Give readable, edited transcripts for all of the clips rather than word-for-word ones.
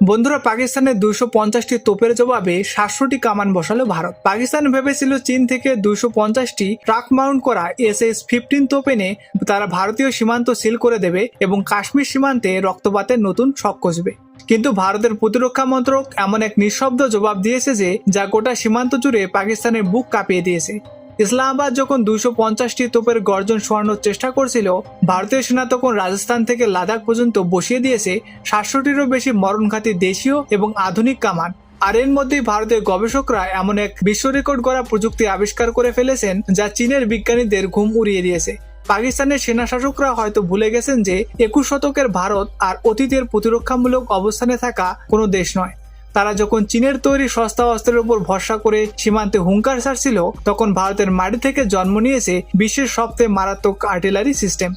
বন্ধুরা, পাকিস্তানের 250টি তোপের জবাবে 700টি কামান বসালো ভারত। পাকিস্তান ভেবেছিল চীন থেকে 250টি ট্রাক মাউন্ট করা SS-15 তোপ এনে তারা ভারতীয় সীমান্ত সিল করে দেবে এবং কাশ্মীর সীমান্তে রক্তপাতের নতুন ছক কষবে। কিন্তু ভারতের প্রতিরক্ষা মন্ত্রক এমন এক নিঃশব্দ জবাব দিয়েছে যে যা গোটা সীমান্ত জুড়ে পাকিস্তানের বুক কাঁপিয়ে দিয়েছে। ইসলামাবাদ যখন 250টি তোপের গর্জন শোনানোর চেষ্টা করছিল, ভারতীয় সেনা তখন রাজস্থান থেকে লাদাখ পর্যন্ত বসিয়ে দিয়েছে 700টিরও বেশি মরণঘাতী দেশীয় এবং আধুনিক কামান। আর এর মধ্যেই ভারতের গবেষকরা এমন এক বিশ্ব রেকর্ড গড়া প্রযুক্তি আবিষ্কার করে ফেলেছেন যা চীনের বিজ্ঞানীদের ঘুম উড়িয়ে দিয়েছে। পাকিস্তানের সেনা শাসকরা হয়তো ভুলে গেছেন যে 21 শতকের ভারত আর অতীতের প্রতিরক্ষামূলক অবস্থানে থাকা কোনো দেশ নয়। তারা যখন চীনের তৈরি সস্তা অস্ত্রের উপর ভরসা করে সীমান্তে হুঙ্কার ছাড়ছিল, তখন ভারতের মাটি থেকে জন্ম নিয়েছে বিশ্বের সবচেয়ে মারাত্মক আর্টিলারি সিস্টেম।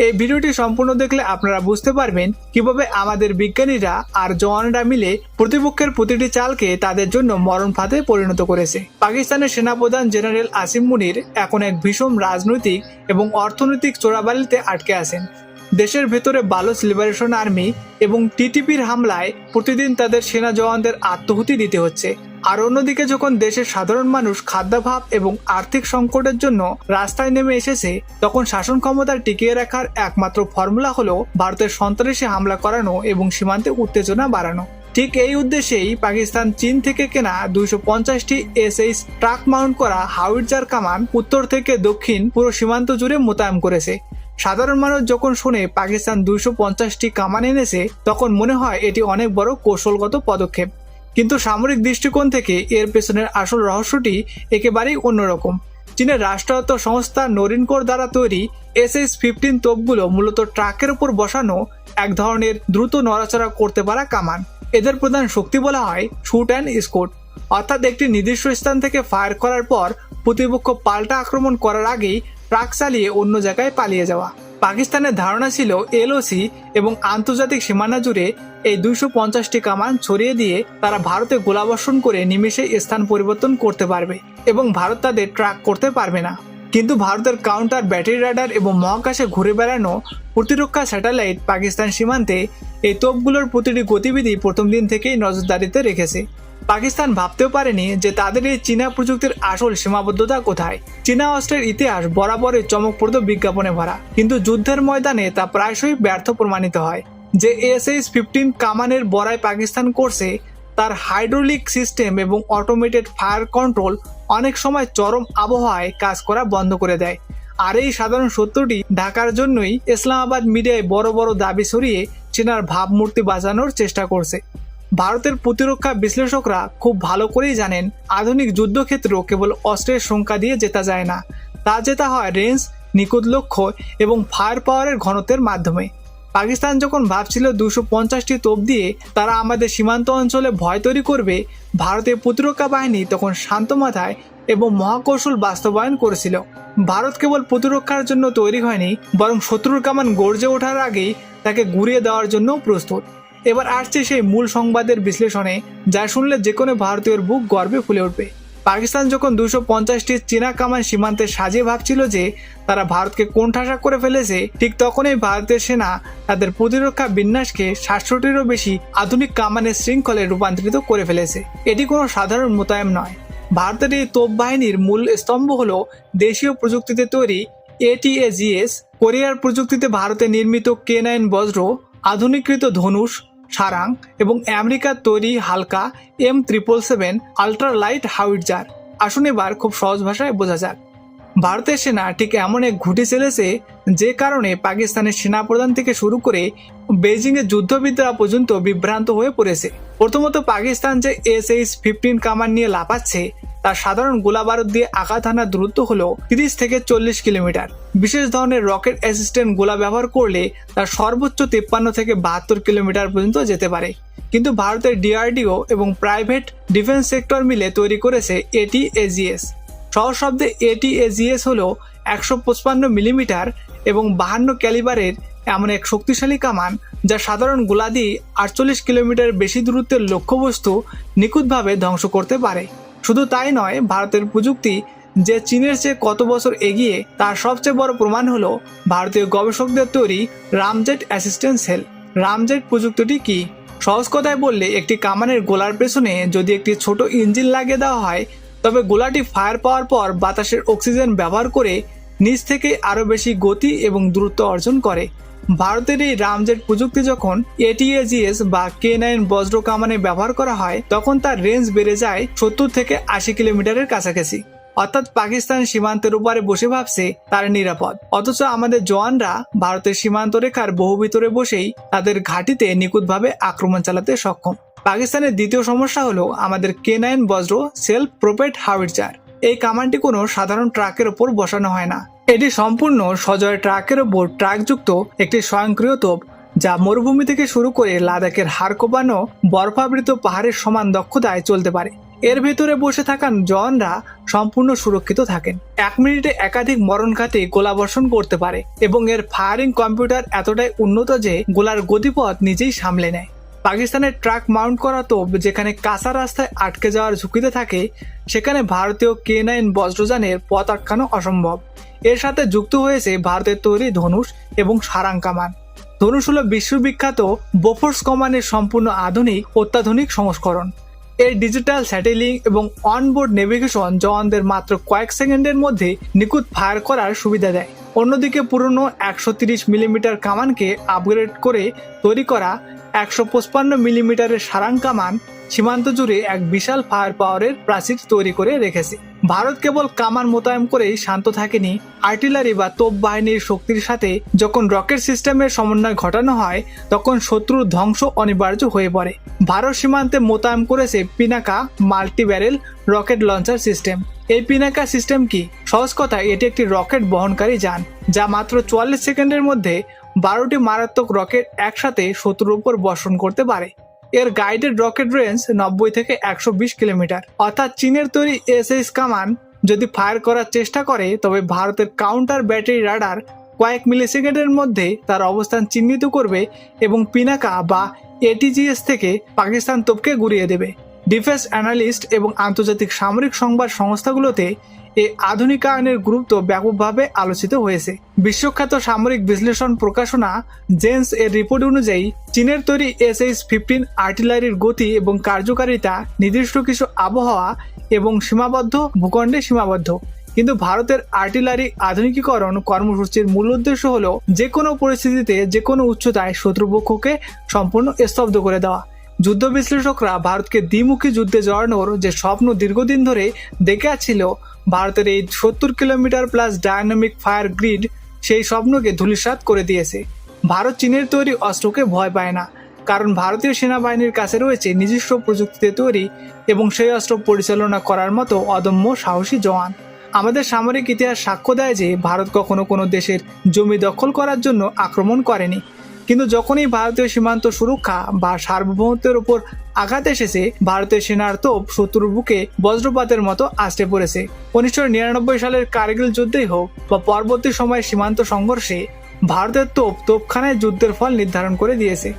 এই ভিডিওটি সম্পূর্ণ দেখলে আপনারা বুঝতে পারবেন কিভাবে আমাদের বিজ্ঞানীরা আর জওয়ানরা মিলে প্রতিপক্ষের প্রতিটি চালকে তাদের জন্য মরণ ফাঁদে পরিণত করেছে। পাকিস্তানের সেনাপ্রধান জেনারেল আসিম মুনির এখন এক ভীষণ রাজনৈতিক এবং অর্থনৈতিক চোরাবালিতে আটকে আছেন। দেশের ভেতরে বালুচ লিবারেশন আর্মি এবং টিটিপির হামলায় প্রতিদিন তাদের সেনা জওয়ানদের আত্মহুতি দিতে হচ্ছে। আর অন্যদিকে যখন দেশের সাধারণ মানুষ খাদ্যাভাব এবং আর্থিক সংকটের জন্য রাস্তায় নেমে এসেছে, তখন শাসন ক্ষমতা টিকিয়ে রাখার একমাত্র ফর্মুলা হলো ভারতের সন্ত্রাসী হামলা করানো এবং সীমান্তে উত্তেজনা বাড়ানো। ঠিক এই উদ্দেশ্যেই পাকিস্তান চীন থেকে কেনা 250টি SS ট্রাক মাউন্ট করা হাউইটজার কামান উত্তর থেকে দক্ষিণ পুরো সীমান্ত জুড়ে মোতায়েন করেছে। সাধারণ মানুষ যখন শুনে পাকিস্তান 250টি কামান এনেছে, তখন মনে হয় এটি অনেক বড় কৌশলগত পদক্ষেপ। কিন্তু সামরিক দৃষ্টিকোণ থেকে এর পেছনের আসল রহস্যটি একেবারেই অন্যরকম। চীনের রাষ্ট্রায়ত্ত সংস্থা নরিনকোর দ্বারা তৈরি SS-15 তোপগুলো মূলত ট্রাকের উপর বসানো এক ধরনের দ্রুত নড়াচড়া করতে পারা কামান। এদের প্রধান শক্তি বলা হয় শুট অ্যান্ড স্কোট, অর্থাৎ একটি নির্দিষ্ট স্থান থেকে ফায়ার করার পর প্রতিপক্ষ পাল্টা আক্রমণ করার আগেই ট্রাক চালিয়ে অন্য জায়গায় পালিয়ে যাওয়া। পাকিস্তানের ধারণা ছিল LOC এবং আন্তর্জাতিক সীমানা জুড়ে এই 250টি কামান ছড়িয়ে দিয়ে তারা ভারতে গোলাবর্ষণ করে নিমেষে স্থান পরিবর্তন করতে পারবে এবং ভারত তাদের ট্র্যাক করতে পারবে না। কিন্তু ভারতের কাউন্টার ব্যাটারি রাডার এবং মহাকাশে ঘুরে বেড়ানো প্রতিরক্ষা স্যাটেলাইট পাকিস্তান সীমান্তে এই তোপগুলোর প্রতিটি গতিবিধি প্রথম দিন থেকেই নজরদারিতে রেখেছে। পাকিস্তান ভাবতেও পারেনি যে তাদের এই চীনা প্রযুক্তির আসল সীমাবদ্ধতা কোথায়। চীনা অস্ত্রের ইতিহাস বরাবরই চমকপ্রদ বিজ্ঞাপনে ভরা, কিন্তু যুদ্ধের ময়দানে তা প্রায়শই ব্যর্থ প্রমাণিত হয়। যে SS-15 কামানের বড়াই পাকিস্তান করছে, তার হাইড্রোলিক সিস্টেম এবং অটোমেটেড ফায়ার কন্ট্রোল অনেক সময় চরম আবহাওয়ায় কাজ করা বন্ধ করে দেয়। আর এই সাধারণ সত্যটি ঢাকার জন্যই ইসলামাবাদ মিডিয়ায় বড় বড় দাবি সরিয়ে চীনার ভাবমূর্তি বাঁচানোর চেষ্টা করছে। ভারতের প্রতিরক্ষা বিশ্লেষকরা খুব ভালো করেই জানেন, আধুনিক যুদ্ধক্ষেত্র কেবল অস্ত্রের সংখ্যা দিয়ে জেতা যায় না, তা জেতা হয় রেঞ্জ, নিখুঁত লক্ষ্য এবং ফায়ার পাওয়ারের ঘনত্বের মাধ্যমে। পাকিস্তান যখন ভাবছিল 250টি তোপ দিয়ে তারা আমাদের সীমান্ত অঞ্চলে ভয় তৈরি করবে, ভারতের প্রতিরক্ষা বাহিনী তখন শান্ত মাথায় এবং মহাকৌশল বাস্তবায়ন করেছিল। ভারত কেবল প্রতিরক্ষার জন্য তৈরি হয়নি, বরং শত্রুর কামান গর্জে ওঠার আগেই তাকে গুঁড়িয়ে দেওয়ার জন্য প্রস্তুত। এবার আসছে সেই মূল সংবাদের বিশ্লেষণে, যা শুনলে যে কোনো ভারতীয়র বুক গর্বে ফুলে উঠবে। পাকিস্তান যখন 250টি চীনা কামান সীমান্তে সাজিয়ে ভাবছিল যে তারা ভারতকে কোণঠাসা করে ফেলেছে, ঠিক তখনই ভারতের সেনা তাদের প্রতিরক্ষা বিন্যাসকে 700টিরও বেশি আধুনিক কামানের শৃঙ্খলে রূপান্তরিত করে ফেলেছে। এটি কোনো সাধারণ মোতায়েন নয়। ভারতের এই তোপ বাহিনীর মূল স্তম্ভ হল দেশীয় প্রযুক্তিতে তৈরি ATAGS, কোরিয়ার প্রযুক্তিতে ভারতে নির্মিত K9 বজ্র, আধুনিকৃত ধনুষ, সারাং এবং আমেরিকার তৈরি হালকা M777 আল্ট্রা লাইট হাউইটজার। আসুন এবার খুব সহজ ভাষায় বোঝা যাক। ভারতের সেনা ঠিক এমন এক ঘুঁটি চলেছে যে কারণে পাকিস্তানের সেনাপ্রধান থেকে শুরু করে বেজিংয়ের যুদ্ধবিদ্যা পর্যন্ত বিভ্রান্ত হয়ে পড়েছে। প্রথমত, পাকিস্তান যে SS-15 কামান নিয়ে লাফাচ্ছে, তার সাধারণ গোলাবারুদ দিয়ে আঘাত হানার দূরত্ব হলো 30 থেকে 40 কিলোমিটার। বিশেষ ধরনের রকেট অ্যাসিস্ট্যান্ট গোলা ব্যবহার করলে তার সর্বোচ্চ 53 থেকে 72 কিলোমিটার পর্যন্ত যেতে পারে। কিন্তু ভারতের DRDO এবং প্রাইভেট ডিফেন্স সেক্টর মিলে তৈরি করেছে ATAGS। সহজ শব্দে ATAGS হলো 155 মিলিমিটার এবং 52 ক্যালিবারের এমন এক শক্তিশালী কামান যা সাধারণ গোলা দিয়ে 48 কিলোমিটার বেশি দূরত্বের লক্ষ্যবস্তু নিখুঁতভাবে ধ্বংস করতে পারে। শুধু তাই নয়, ভারতের প্রযুক্তি যে চীনের চেয়ে কত বছর এগিয়ে তার সবচেয়ে বড় প্রমাণ হলো ভারতীয় গবেষকদের তৈরি রামজেট অ্যাসিস্ট্যান্ট সেল। রামজেট প্রযুক্তিটি কি? সহজ কথায় বললে একটি কামানের গোলার পেছনে যদি একটি ছোট ইঞ্জিন লাগিয়ে দেওয়া হয়, তবে গোলাটি ফায়ার পাওয়ার পর বাতাসের অক্সিজেন ব্যবহার করে নিচ থেকে আরো বেশি গতি এবং দূরত্ব অর্জন করে। ভারতের এই রামজেট প্রযুক্তি যখন ATAGS বা K9 বজ্র কামানে ব্যবহার করা হয়, তখন তার রেঞ্জ বেড়ে যায় 70 থেকে 80 কিলোমিটারের কাছাকাছি। অর্থাৎ পাকিস্তান সীমান্তের উপরে বসে ভাবছে তার নিরাপদ, অথচ আমাদের জওয়ানরা ভারতের সীমান্ত রেখার বহু ভিতরে বসেই তাদের ঘাঁটিতে নিখুঁতভাবে আক্রমণ চালাতে সক্ষম। পাকিস্তানের দ্বিতীয় সমস্যা হলো আমাদের K9 বজ্র সেলফ প্রোপেড হাউইটজার। এই কামানটি কোনো সাধারণ ট্রাকের উপর বসানো হয় না। এটি সম্পূর্ণ সজয় ট্রাকের উপর ট্রাকযুক্ত একটি স্বয়ংক্রিয় তোপ, যা মরুভূমি থেকে শুরু করে লাদাখের হাড় কোপানো বরফাবৃত পাহাড়ের সমান দক্ষতায় চলতে পারে। এর ভেতরে বসে থাকা জওয়ানরা সম্পূর্ণ সুরক্ষিত থাকেন। 1 মিনিটে একাধিক মরণঘাতী গোলাবর্ষণ করতে পারে এবং এর ফায়ারিং কম্পিউটার এতটাই উন্নত যে গোলার গতিপথ নিজেই সামলে নেয়। পাকিস্তানের ট্রাক মাউন্ট করা তোপ যেখানে কাঁচা রাস্তায় আটকে যাওয়ার ঝুঁকিতে থাকে, সেখানে ভারতীয় K9 বজ্রযানের পথ আটকানো অসম্ভব। এর সাথে যুক্ত হয়েছে ভারতের তৈরি ধনুষ এবং সারাং কামান। ধনুষ হলো বিশ্ববিখ্যাত বোফোর্স কামানের সম্পূর্ণ আধুনিক অত্যাধুনিক সংস্করণ। এর ডিজিটাল স্যাটেলিং এবং অনবোর্ড নেভিগেশন জওয়ানদের মাত্র কয়েক সেকেন্ডের মধ্যে নিখুঁত ফায়ার করার সুবিধা দেয়। অন্যদিকে পুরনো 130 মিলিমিটার কামানকে আপগ্রেড করে তৈরি করা 155 মিলিমিটারের সারাং কামান সীমান্ত জুড়ে এক বিশাল ফায়ার পাওয়ারের প্রাচীর তৈরি করে রেখেছে। ভারত কেবল কামান মোতায়েন করেই শান্ত থাকেনি, আর্টিলারি বা তোপ বাহিনীর শক্তির সাথে যখন রকেট সিস্টেমের সমন্বয় ঘটানো হয়, তখন শত্রুর ধ্বংস অনিবার্য হয়ে পড়ে। ভারত সীমান্তে মোতায়েন করেছে Pinaka multi barrel rocket launcher system. এই পিনাকা সিস্টেম কি? সহজ কথায় এটি একটি রকেট বহনকারী যান, যা মাত্র 44 সেকেন্ডের মধ্যে 12টি মারাত্মক রকেট একসাথে শত্রুর উপর বর্ষণ করতে পারে। এর গাইডেড রকেট রেঞ্জ 90 থেকে 120 কিলোমিটার। অর্থাৎ চীনের তৈরি SS কামান যদি ফায়ার করার চেষ্টা করে, তবে ভারতের কাউন্টার ব্যাটারি রাডার কয়েক মিলিসেকেন্ডের মধ্যে তার অবস্থান চিহ্নিত করবে এবং পিনাকা বা ATGS থেকে পাকিস্তান তোপকে গুড়িয়ে দেবে। ডিফেন্স অ্যানালিস্ট এবং আন্তর্জাতিক সামরিক সংবাদ সংস্থাগুলোতে এই আধুনিকায়নের গুরুত্ব ব্যাপকভাবে আলোচিত হয়েছে। বিশ্বখ্যাত সামরিক বিশ্লেষণ প্রকাশনা জেন্স এর রিপোর্ট অনুযায়ী চীনের তৈরি SS-15 আর্টিলারির গতি এবং কার্যকারিতা নির্দিষ্ট কিছু আবহাওয়া এবং সীমাবদ্ধ ভূখণ্ডে সীমাবদ্ধ, কিন্তু ভারতের আর্টিলারি আধুনিকীকরণ কর্মসূচির মূল উদ্দেশ্য হলো যে কোনো পরিস্থিতিতে যে কোনো উচ্চতায় শত্রুপক্ষকে সম্পূর্ণ স্তব্ধ করে দেওয়া। যুদ্ধ বিশ্লেষকরা ভারতকে দ্বিমুখী যুদ্ধে জড়ানোর যে স্বপ্ন দীর্ঘদিন ধরে দেখে আসছিল, ভারতের এই 70 kilometre plus dynamic fire grid সেই স্বপ্নকে ধূলিসাৎ করে দিয়েছে। ভারত চীনের তৈরি অস্ত্রকে ভয় পায় না, কারণ ভারতীয় সেনাবাহিনীর কাছে রয়েছে নিজস্ব প্রযুক্তিতে তৈরি এবং সেই অস্ত্র পরিচালনা করার মতো অদম্য সাহসী জওয়ান। আমাদের সামরিক ইতিহাস সাক্ষ্য দেয় যে ভারত কখনো কোনো দেশের জমি দখল করার জন্য আক্রমণ করেনি, কিন্তু যখনই ভারতীয় সীমান্ত সুরক্ষা বা সার্বভৌমত্বের উপর আঘাত এসেছে, ভারতীয় সেনার তোপ শত্রুর বুকে বজ্রপাতের মতো আছড়ে পড়েছে। 1999 সালের কার্গিল যুদ্ধেই হোক বা পরবর্তী সময়ে সীমান্ত সংঘর্ষে, ভারতের তোপখানায় যুদ্ধের ফল নির্ধারণ করে দিয়েছে।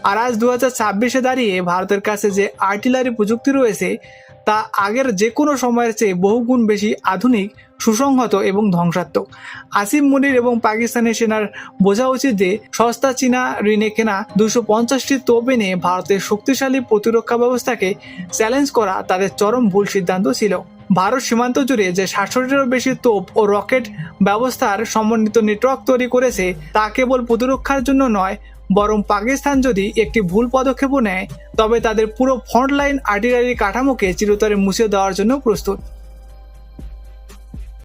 আর আজ 2026-এ দাঁড়িয়ে ভারতের কাছে যে আর্টিলারি প্রযুক্তি রয়েছে, তা আগের যে কোনো সময়ের চেয়ে বহুগুণ বেশি আধুনিক, সুসংহত এবং ধ্বংসাত্মক। আসিম মুনির এবং পাকিস্তানের সেনার বোঝা উচিত যে সস্তা চীনা ঋণে কেনা 250টি তোপ এনে ভারতের শক্তিশালী প্রতিরক্ষা ব্যবস্থাকে চ্যালেঞ্জ করা তাদের চরম ভুল সিদ্ধান্ত ছিল। ভারত সীমান্ত জুড়ে যে 700টিরও বেশি তোপ ও রকেট ব্যবস্থার সমন্বিত নেটওয়ার্ক তৈরি করেছে, তা কেবল প্রতিরক্ষার জন্য নয়, বরং পাকিস্তান যদি একটি ভুল পদক্ষেপও নেয়, তবে তাদের পুরো ফ্রন্টলাইন আর্টিলারি কাঠামোকে চিরতরে মুছে দেওয়ার জন্য প্রস্তুত।